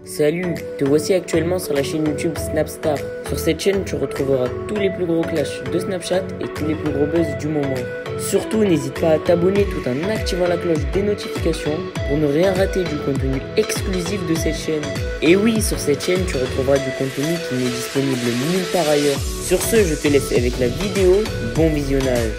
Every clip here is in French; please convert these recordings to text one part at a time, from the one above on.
Salut, te voici actuellement sur la chaîne YouTube Snapstar. Sur cette chaîne, tu retrouveras tous les plus gros clashs de Snapchat et tous les plus gros buzz du moment. Surtout, n'hésite pas à t'abonner tout en activant la cloche des notifications pour ne rien rater du contenu exclusif de cette chaîne. Et oui, sur cette chaîne, tu retrouveras du contenu qui n'est disponible nulle part ailleurs. Sur ce, je te laisse avec la vidéo. Bon visionnage.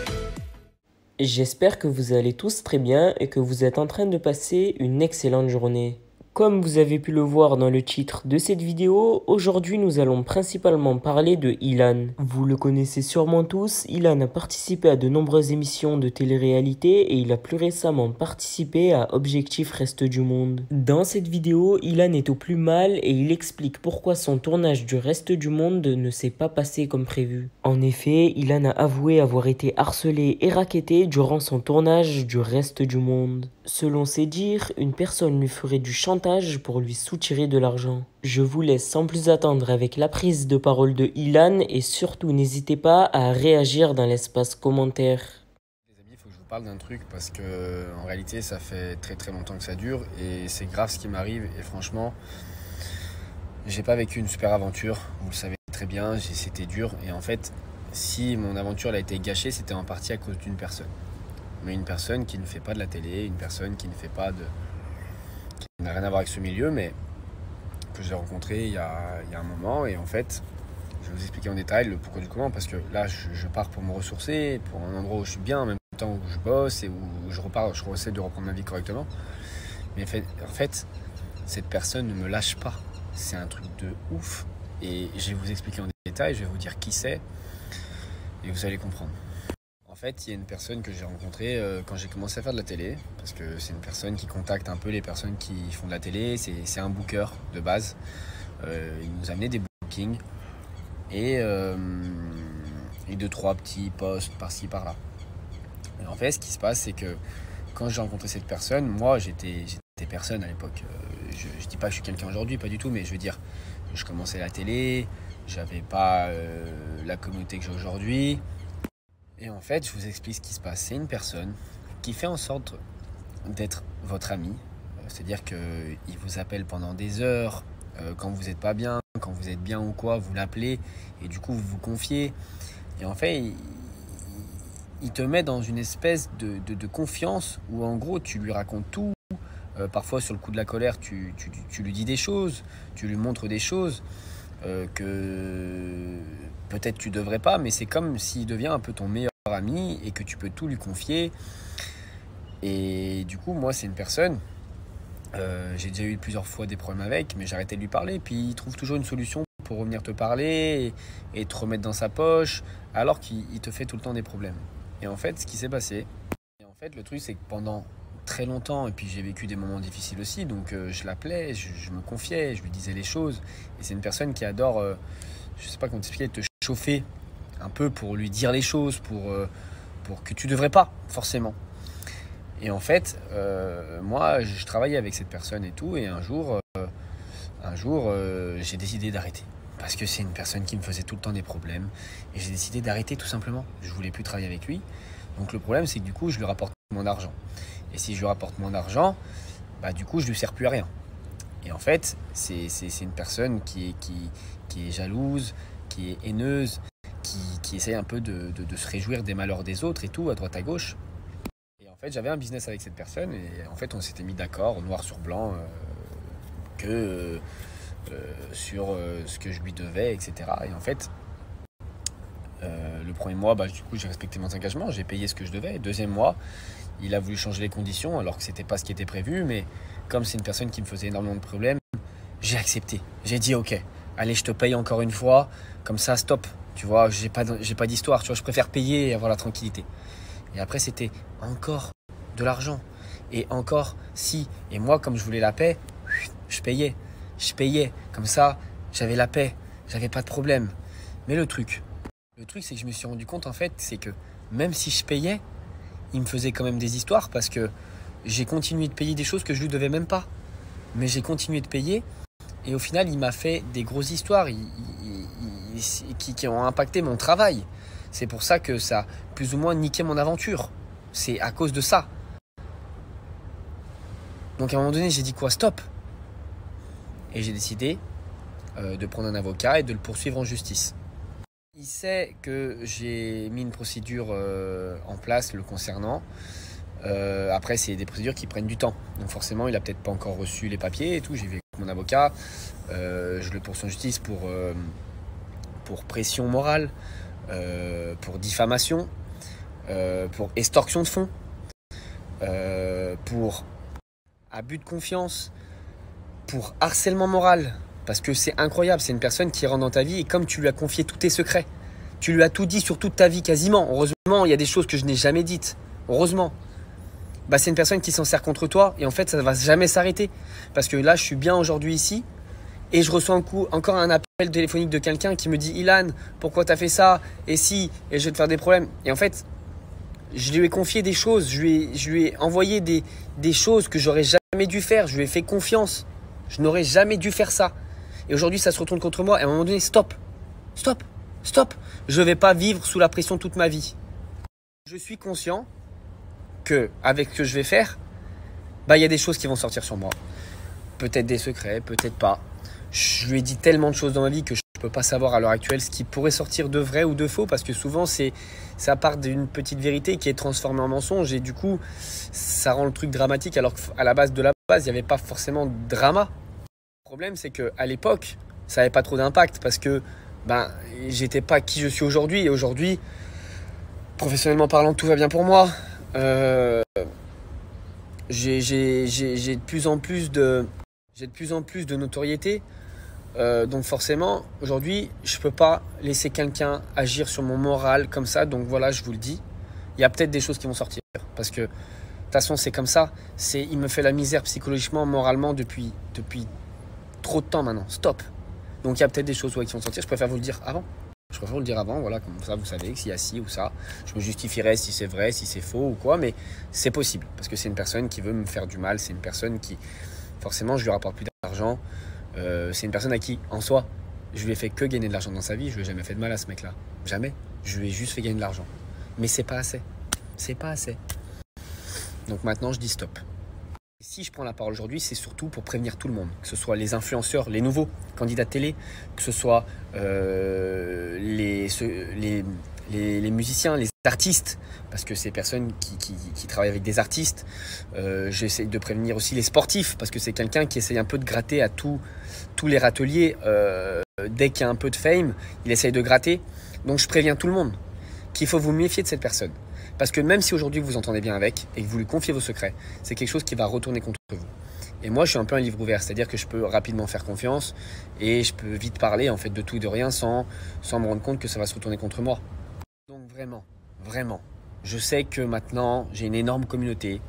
J'espère que vous allez tous très bien et que vous êtes en train de passer une excellente journée. Comme vous avez pu le voir dans le titre de cette vidéo, aujourd'hui nous allons principalement parler de Ilan. Vous le connaissez sûrement tous, Ilan a participé à de nombreuses émissions de télé-réalité et il a plus récemment participé à Objectif Reste du Monde. Dans cette vidéo, Ilan est au plus mal et il explique pourquoi son tournage du Reste du Monde ne s'est pas passé comme prévu. En effet, Ilan a avoué avoir été harcelé et racketté durant son tournage du Reste du Monde. Selon ses dires, une personne lui ferait du chantage pour lui soutirer de l'argent. Je vous laisse sans plus attendre avec la prise de parole de Ilan et surtout n'hésitez pas à réagir dans l'espace commentaire. Les amis, il faut que je vous parle d'un truc parce que en réalité ça fait très longtemps que ça dure et c'est grave ce qui m'arrive et franchement j'ai pas vécu une super aventure, vous le savez très bien, c'était dur et en fait si mon aventure a été gâchée c'était en partie à cause d'une personne. Mais une personne qui ne fait pas de la télé, une personne qui ne fait pas de... qui n'a rien à voir avec ce milieu, mais que j'ai rencontré il y a un moment. Et en fait, je vais vous expliquer en détail le pourquoi du comment, parce que là, je pars pour me ressourcer, pour un endroit où je suis bien, en même temps où je bosse et où je repars, je essaie de reprendre ma vie correctement. Mais en fait, cette personne ne me lâche pas. C'est un truc de ouf. Et je vais vous expliquer en détail, je vais vous dire qui c'est, et vous allez comprendre. En fait, il y a une personne que j'ai rencontrée quand j'ai commencé à faire de la télé, parce que c'est une personne qui contacte un peu les personnes qui font de la télé, c'est un booker de base. Il nous amenait des bookings et 2-3 petits posts par-ci par-là. Et en fait, ce qui se passe, c'est que quand j'ai rencontré cette personne, moi j'étais personne à l'époque. Je dis pas que je suis quelqu'un aujourd'hui, pas du tout, mais je veux dire, je commençais la télé, j'avais pas la communauté que j'ai aujourd'hui. Et en fait, je vous explique ce qui se passe. C'est une personne qui fait en sorte d'être votre ami. C'est-à-dire qu'il vous appelle pendant des heures, quand vous n'êtes pas bien, quand vous êtes bien ou quoi, vous l'appelez et du coup vous vous confiez. Et en fait, il te met dans une espèce de confiance où en gros tu lui racontes tout. Parfois sur le coup de la colère, tu lui dis des choses, tu lui montres des choses que peut-être tu devrais pas, mais c'est comme s'il devient un peu ton meilleur ami et que tu peux tout lui confier. Et du coup, moi, c'est une personne, j'ai déjà eu plusieurs fois des problèmes avec, mais j'ai arrêté de lui parler, puis il trouve toujours une solution pour revenir te parler et te remettre dans sa poche, alors qu'il te fait tout le temps des problèmes. Et en fait, ce qui s'est passé, le truc, c'est que pendant très longtemps, et puis j'ai vécu des moments difficiles aussi, donc je l'appelais, je me confiais, je lui disais les choses, et c'est une personne qui adore, je sais pas comment t'expliquer, te chauffer un peu pour lui dire les choses, pour que tu devrais pas, forcément. Et en fait, moi, je travaillais avec cette personne et tout, et un jour, j'ai décidé d'arrêter. Parce que c'est une personne qui me faisait tout le temps des problèmes, et j'ai décidé d'arrêter tout simplement. Je voulais plus travailler avec lui. Donc le problème, c'est que du coup, je lui rapporte mon argent. Et si je lui rapporte mon argent, bah du coup, je lui sers plus à rien. Et en fait, c'est une personne qui est jalouse, qui est haineuse, qui essaye un peu de se réjouir des malheurs des autres et tout, à droite à gauche. Et en fait, j'avais un business avec cette personne et en fait, on s'était mis d'accord, noir sur blanc, sur ce que je lui devais, etc. Et en fait, le premier mois, du coup, j'ai respecté mon engagement, j'ai payé ce que je devais. Et deuxième mois, il a voulu changer les conditions alors que c'était pas ce qui était prévu, mais comme c'est une personne qui me faisait énormément de problèmes, j'ai accepté. J'ai dit ok, allez, je te paye encore une fois, comme ça, stop. Tu vois, j'ai pas d'histoire, tu vois, je préfère payer et avoir la tranquillité. Et après, c'était encore de l'argent. Et encore, si. Et moi, comme je voulais la paix, je payais. Comme ça, j'avais la paix, j'avais pas de problème. Mais le truc, c'est que je me suis rendu compte, en fait, c'est que même si je payais, il me faisait quand même des histoires parce que j'ai continué de payer des choses que je lui devais même pas. Mais j'ai continué de payer et au final, il m'a fait des grosses histoires qui ont impacté mon travail. C'est pour ça que ça a plus ou moins niqué mon aventure. C'est à cause de ça. Donc à un moment donné, j'ai dit quoi? Stop. et j'ai décidé de prendre un avocat et de le poursuivre en justice. Il sait que j'ai mis une procédure en place le concernant. Après, c'est des procédures qui prennent du temps. Donc forcément, il n'a peut-être pas encore reçu les papiers et tout. J'ai vu avec mon avocat. Je le poursuis en justice pour pression morale, pour diffamation, pour extorsion de fonds, pour abus de confiance, pour harcèlement moral. Parce que c'est incroyable, c'est une personne qui rentre dans ta vie et comme tu lui as confié tous tes secrets, tu lui as tout dit sur toute ta vie quasiment. Heureusement, il y a des choses que je n'ai jamais dites. Heureusement. Bah, c'est une personne qui s'en sert contre toi et en fait, ça ne va jamais s'arrêter. Parce que là, je suis bien aujourd'hui ici et je reçois encore un appel téléphonique de quelqu'un qui me dit « Ilan, pourquoi tu as fait ça ? Et si ? Et je vais te faire des problèmes. » Et en fait, je lui ai confié des choses, je lui ai envoyé des choses que j'aurais jamais dû faire. Je lui ai fait confiance. Je n'aurais jamais dû faire ça. Et aujourd'hui, ça se retourne contre moi. Et à un moment donné, stop. Stop. Stop. Je ne vais pas vivre sous la pression toute ma vie. Je suis conscient qu'avec ce que je vais faire, il y a des choses qui vont sortir sur moi. Peut-être des secrets, peut-être pas. Je lui ai dit tellement de choses dans ma vie que je ne peux pas savoir à l'heure actuelle ce qui pourrait sortir de vrai ou de faux. Parce que souvent, ça part d'une petite vérité qui est transformée en mensonge. Et du coup, ça rend le truc dramatique alors qu'à la base, il n'y avait pas forcément de drama. Le problème, c'est qu'à l'époque, ça n'avait pas trop d'impact parce que j'étais pas qui je suis aujourd'hui. Et aujourd'hui, professionnellement parlant, tout va bien pour moi. J'ai de plus en plus de notoriété. Donc forcément, aujourd'hui, je ne peux pas laisser quelqu'un agir sur mon moral comme ça. Donc voilà, je vous le dis. Il y a peut-être des choses qui vont sortir. Parce que de toute façon, c'est comme ça. Il me fait la misère psychologiquement, moralement depuis trop de temps maintenant. Stop. Donc il y a peut-être des choses qui vont sortir. Je préfère vous le dire avant. Voilà, comme ça vous savez que s'il y a ci ou ça, je me justifierai si c'est vrai, si c'est faux ou quoi, mais c'est possible. Parce que c'est une personne qui veut me faire du mal, c'est une personne qui, forcément, je lui rapporte plus d'argent. C'est une personne à qui, en soi, je lui ai fait que gagner de l'argent dans sa vie, je lui ai jamais fait de mal à ce mec-là. Jamais. Je lui ai juste fait gagner de l'argent. Mais c'est pas assez. C'est pas assez. Donc maintenant, je dis stop. Si je prends la parole aujourd'hui, c'est surtout pour prévenir tout le monde, que ce soit les influenceurs, les nouveaux candidats de télé, que ce soit les musiciens, les artistes, parce que c'est personnes qui travaillent avec des artistes. J'essaie de prévenir aussi les sportifs, parce que c'est quelqu'un qui essaye un peu de gratter à tous les râteliers. Dès qu'il y a un peu de fame, il essaye de gratter. Donc je préviens tout le monde qu'il faut vous méfier de cette personne. Parce que même si aujourd'hui vous vous entendez bien avec et que vous lui confiez vos secrets, c'est quelque chose qui va retourner contre vous. Et moi, je suis un peu un livre ouvert, c'est-à-dire que je peux rapidement faire confiance et je peux vite parler en fait de tout et de rien sans me rendre compte que ça va se retourner contre moi. Donc vraiment, je sais que maintenant j'ai une énorme communauté,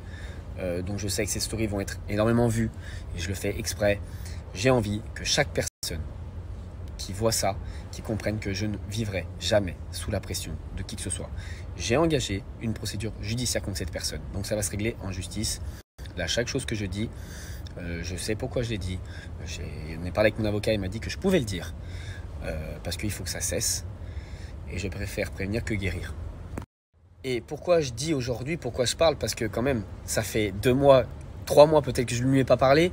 donc je sais que ces stories vont être énormément vues et je le fais exprès. J'ai envie que chaque personne qui voit ça, qui comprenne que je ne vivrai jamais sous la pression de qui que ce soit. J'ai engagé une procédure judiciaire contre cette personne. Donc ça va se régler en justice. Là, chaque chose que je dis, je sais pourquoi je l'ai dit. On a parlé avec mon avocat, il m'a dit que je pouvais le dire. Parce qu'il faut que ça cesse. Et je préfère prévenir que guérir. Et pourquoi je dis aujourd'hui, pourquoi je parle? Parce que quand même, ça fait 2 mois, 3 mois peut-être que je ne lui ai pas parlé.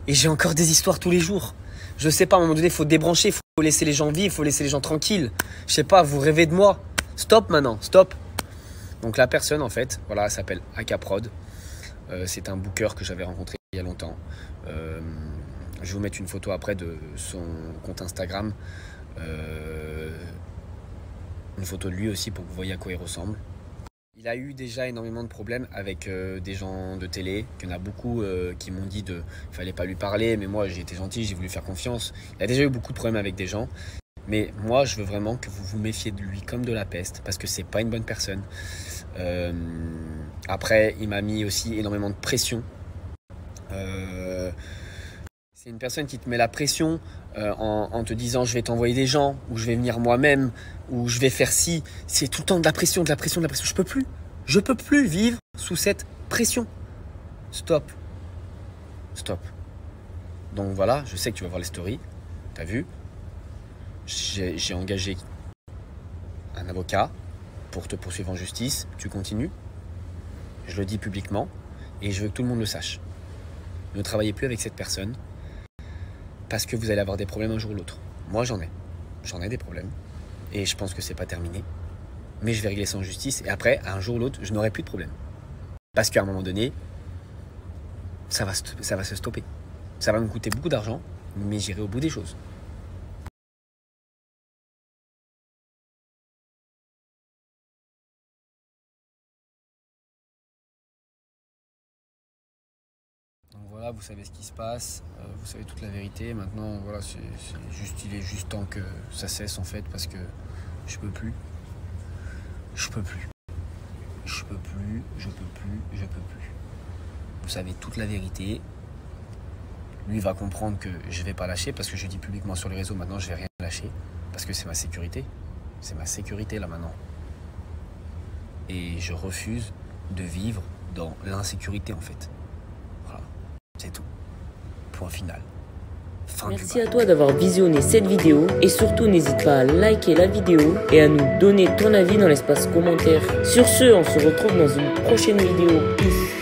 Et j'ai encore des histoires tous les jours. Je sais pas, à un moment donné, il faut débrancher, il faut laisser les gens vivre, il faut laisser les gens tranquilles. Je sais pas, vous rêvez de moi. Stop maintenant, stop. Donc la personne, en fait, voilà, elle s'appelle Akaprod. C'est un booker que j'avais rencontré il y a longtemps. Je vais vous mettre une photo après de son compte Instagram. Une photo de lui aussi pour que vous voyez à quoi il ressemble. Il a eu déjà énormément de problèmes avec des gens de télé. Il y en a beaucoup qui m'ont dit qu'il ne fallait pas lui parler. Mais moi, j'ai été gentil, j'ai voulu faire confiance. Il a déjà eu beaucoup de problèmes avec des gens. Mais moi, je veux vraiment que vous vous méfiez de lui comme de la peste. Parce que c'est pas une bonne personne. Après, il m'a mis aussi énormément de pression. C'est une personne qui te met la pression en te disant je vais t'envoyer des gens, ou je vais venir moi-même, ou je vais faire ci. C'est tout le temps de la pression, de la pression, de la pression. Je peux plus vivre sous cette pression. Stop. Donc voilà, je sais que tu vas voir les stories. T'as vu? J'ai engagé un avocat pour te poursuivre en justice. Tu continues. Je le dis publiquement et je veux que tout le monde le sache. Ne travaillez plus avec cette personne. parce que vous allez avoir des problèmes un jour ou l'autre. Moi, j'en ai des problèmes. Et je pense que c'est pas terminé. Mais je vais régler ça en justice. Et après, un jour ou l'autre, je n'aurai plus de problème. Parce qu'à un moment donné, ça va se stopper. Ça va me coûter beaucoup d'argent, mais j'irai au bout des choses. Donc voilà, vous savez ce qui se passe, vous savez toute la vérité. Maintenant, voilà, il est juste temps que ça cesse en fait, parce que je peux plus. Vous savez toute la vérité. Lui va comprendre que je vais pas lâcher, parce que je dis publiquement sur les réseaux, maintenant je vais rien lâcher, parce que c'est ma sécurité. C'est ma sécurité là maintenant. Et je refuse de vivre dans l'insécurité en fait. Voilà, c'est tout. Point final. Merci à toi d'avoir visionné cette vidéo et surtout n'hésite pas à liker la vidéo et à nous donner ton avis dans l'espace commentaire. Sur ce, on se retrouve dans une prochaine vidéo. Peace.